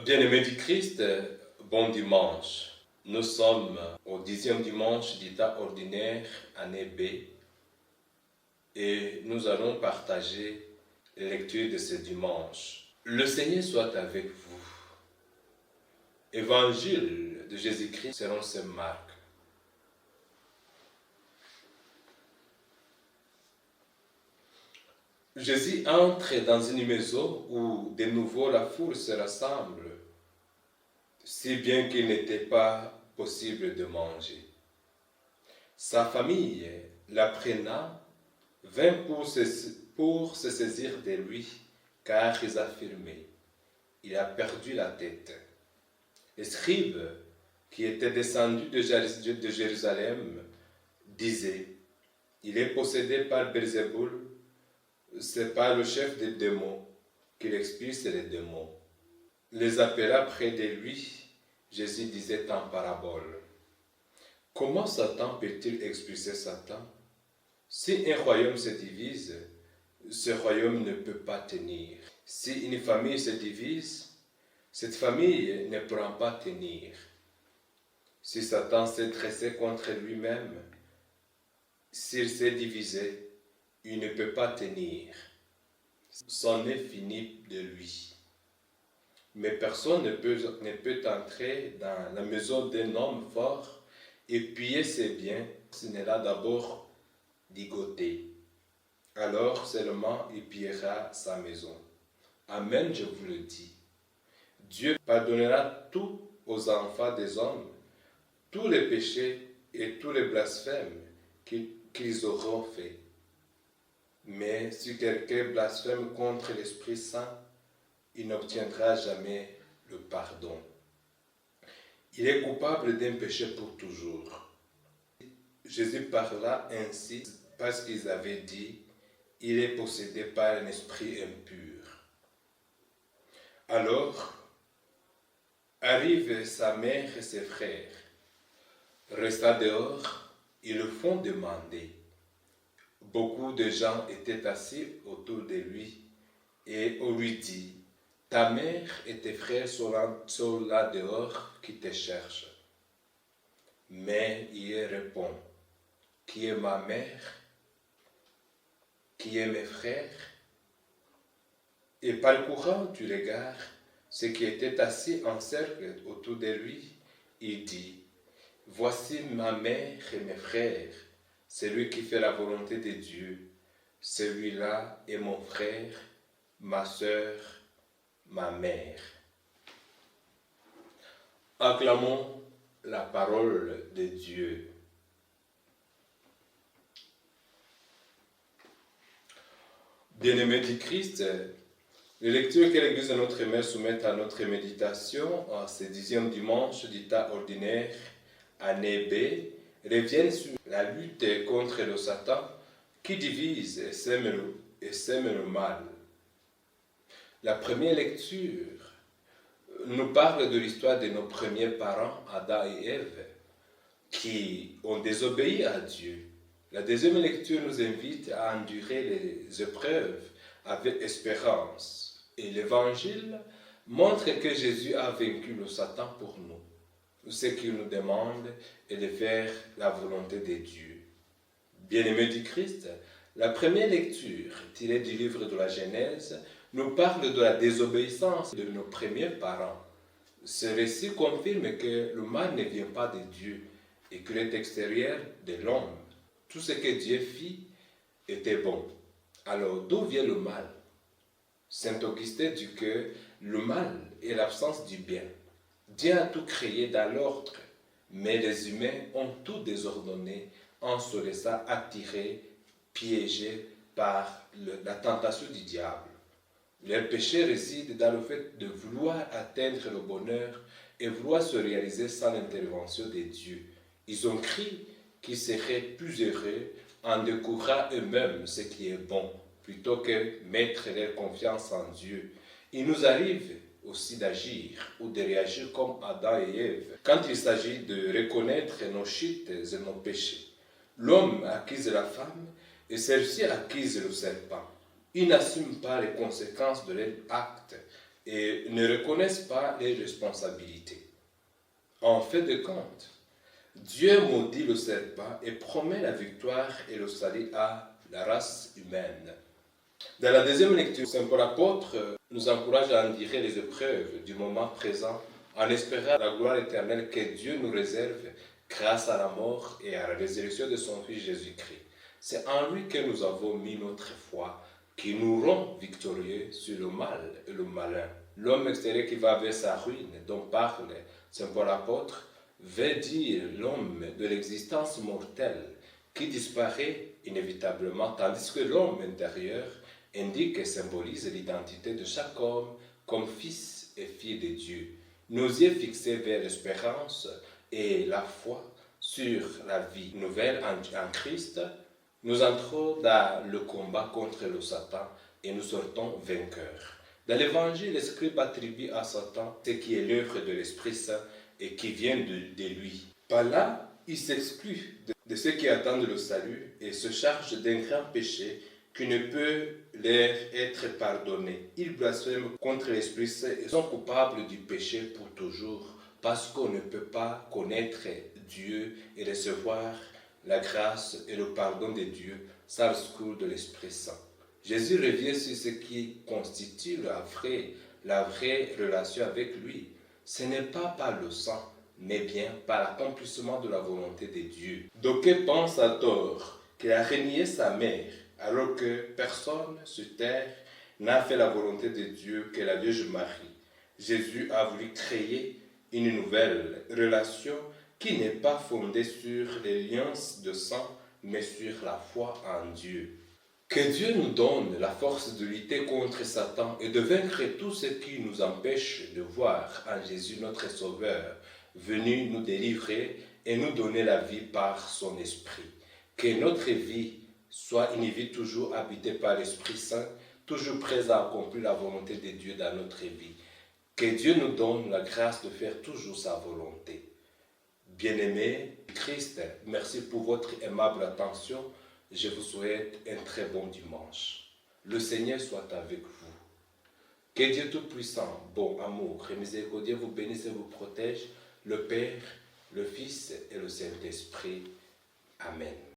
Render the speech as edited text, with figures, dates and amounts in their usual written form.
Bien-aimés du Christ, bon dimanche. Nous sommes au 10e dimanche du temps ordinaire, année B, et nous allons partager les lectures de ce dimanche. Le Seigneur soit avec vous. Évangile de Jésus-Christ selon saint Marc. Jésus entre dans une maison où de nouveau la foule se rassemble, si bien qu'il n'était pas possible de manger. Sa famille, l'apprenant, vint pour se saisir de lui, car ils affirmaient, il a perdu la tête. Les scribes, qui étaient descendus de Jérusalem, disaient, il est possédé par Belzéboul, c'est par le chef des démons qu'il expulse les démons. Les appela près de lui, Jésus disait en parabole, comment Satan peut-il expulser Satan? Si un royaume se divise, ce royaume ne peut pas tenir. Si une famille se divise, cette famille ne pourra pas tenir. Si Satan s'est dressé contre lui-même, s'il s'est divisé, il ne peut pas tenir. C'en est fini de lui. Mais personne ne peut entrer dans la maison d'un homme fort et piller ses biens s'il ne l'a d'abord ligoté. Alors seulement il pillera sa maison. Amen, je vous le dis. Dieu pardonnera tout aux enfants des hommes, tous les péchés et tous les blasphèmes qu'ils auront faits. Mais si quelqu'un blasphème contre l'Esprit Saint, il n'obtiendra jamais le pardon. Il est coupable d'un péché pour toujours. Jésus parla ainsi parce qu'ils avaient dit, il est possédé par un esprit impur. Alors, arrivent sa mère et ses frères. Resta dehors, ils le font demander. Beaucoup de gens étaient assis autour de lui et on lui dit, ta mère et tes frères sont là dehors qui te cherchent. Mais il répond, qui est ma mère? Qui est mes frères? Et parcourant du regard ceux qui étaient assis en cercle autour de lui, il dit, voici ma mère et mes frères, celui qui fait la volonté de Dieu, celui-là est mon frère, ma sœur, ma mère. Acclamons la parole de Dieu. Bien-aimés du Christ, les lectures que l'Église de notre Mère soumet à notre méditation en ce 10e dimanche du temps ordinaire, année B, reviennent sur la lutte contre le Satan qui divise et sème le mal. La première lecture nous parle de l'histoire de nos premiers parents, Adam et Ève, qui ont désobéi à Dieu. La deuxième lecture nous invite à endurer les épreuves avec espérance. Et l'Évangile montre que Jésus a vaincu le Satan pour nous. Ce qu'il nous demande est de faire la volonté de Dieu. Bien-aimés du Christ, la première lecture, tirée du livre de la Genèse, nous parle de la désobéissance de nos premiers parents. Ce récit confirme que le mal ne vient pas de Dieu et qu'il est extérieur de l'homme. Tout ce que Dieu fit était bon. Alors, d'où vient le mal? Saint Augustin dit que le mal est l'absence du bien. Dieu a tout créé dans l'ordre, mais les humains ont tout désordonné en se laissant attirer, piéger par la tentation du diable. Leur péché réside dans le fait de vouloir atteindre le bonheur et vouloir se réaliser sans l'intervention de Dieu. Ils ont cru qu'ils seraient plus heureux en découvrant eux-mêmes ce qui est bon, plutôt que mettre leur confiance en Dieu. Il nous arrive aussi d'agir ou de réagir comme Adam et Ève quand il s'agit de reconnaître nos chutes et nos péchés. L'homme accuse la femme et celle-ci accuse le serpent. Ils n'assument pas les conséquences de leurs actes et ne reconnaissent pas les responsabilités. En fait de compte, Dieu maudit le serpent et promet la victoire et le salut à la race humaine. Dans la deuxième lecture, Saint Paul apôtre nous encourage à endurer les épreuves du moment présent en espérant la gloire éternelle que Dieu nous réserve grâce à la mort et à la résurrection de son Fils Jésus-Christ. C'est en lui que nous avons mis notre foi, qui nous rend victorieux sur le mal et le malin. L'homme extérieur qui va vers sa ruine, dont parle Saint Paul apôtre, veut dire l'homme de l'existence mortelle qui disparaît inévitablement, tandis que l'homme intérieur indique et symbolise l'identité de chaque homme comme fils et fille de Dieu. Nos yeux fixés vers l'espérance et la foi sur la vie nouvelle en Christ, nous entrons dans le combat contre le Satan et nous sortons vainqueurs. Dans l'Évangile, le scribe attribue à Satan ce qui est l'œuvre de l'Esprit Saint et qui vient de lui. Par là, il s'exclut de ceux qui attendent le salut et se charge d'un grand péché qui ne peut leur être pardonné. Ils blasphèment contre l'Esprit Saint et sont coupables du péché pour toujours, parce qu'on ne peut pas connaître Dieu et recevoir la grâce et le pardon de Dieu sans le secours de l'Esprit Saint. Jésus revient sur ce qui constitue la vraie relation avec lui. Ce n'est pas par le sang, mais bien par l'accomplissement de la volonté de Dieu. D'aucuns pensent à tort qu'il a renié sa mère, alors que personne sur terre n'a fait la volonté de Dieu que la Vierge Marie. Jésus a voulu créer une nouvelle relation qui n'est pas fondée sur les liens de sang, mais sur la foi en Dieu. Que Dieu nous donne la force de lutter contre Satan et de vaincre tout ce qui nous empêche de voir en Jésus notre Sauveur, venu nous délivrer et nous donner la vie par son Esprit. Que notre vie soit une vie toujours habitée par l'Esprit Saint, toujours prête à accomplir la volonté de Dieu dans notre vie. Que Dieu nous donne la grâce de faire toujours sa volonté. Bien-aimés, Christ, merci pour votre aimable attention. Je vous souhaite un très bon dimanche. Le Seigneur soit avec vous. Que Dieu Tout-Puissant, bon amour et miséricordieux vous bénisse et vous protège, le Père, le Fils et le Saint-Esprit. Amen.